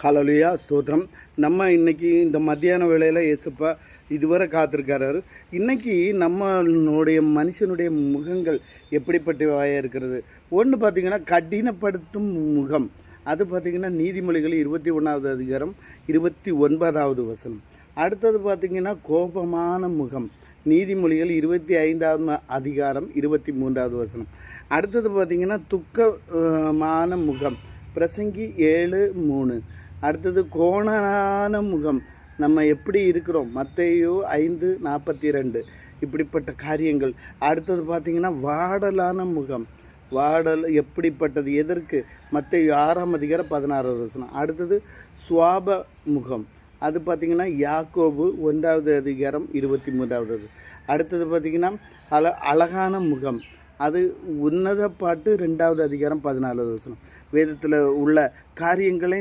ஹல்லேலூயா ஸ்தோத்திரம். நம்ம இன்னைக்கு இந்த மத்தியான வேளையில் இயேசுப்பா இதுவரை காத்திருக்காரு. இன்னைக்கு நம்மளுடைய மனுஷனுடைய முகங்கள் எப்படிப்பட்டவையாக இருக்கிறது? ஒன்று பார்த்திங்கன்னா கடினப்படுத்தும் முகம். அது பார்த்திங்கன்னா நீதிமொழிகள் 21வது அதிகாரம் 29வது வசனம். அடுத்தது பார்த்திங்கன்னா கோபமான முகம். நீதிமொழிகள் 25வது அதிகாரம் 23வது வசனம். அடுத்தது பார்த்திங்கன்னா துக்கமான முகம். பிரசங்கி 7:3. அடுத்தது கோணலான முகம். நம்ம எப்படி இருக்கிறோம்? மத்தேயு 5:42. இப்படிப்பட்ட காரியங்கள். அடுத்தது பார்த்திங்கன்னா வாடலான முகம். வாடல் எப்படிப்பட்டது? எதற்கு? மத்தேயு 6ஆம் அதிகாரம் 16வது வசனம். அடுத்தது சுவாப முகம். அது பார்த்திங்கன்னா யாக்கோபு 1வது அதிகாரம் 23வது. அடுத்தது பார்த்திங்கன்னா அழகான முகம். அது உன்னத பாட்டு 2வது அதிகாரம் 14வது வசனம். வேதத்தில் உள்ள காரியங்களை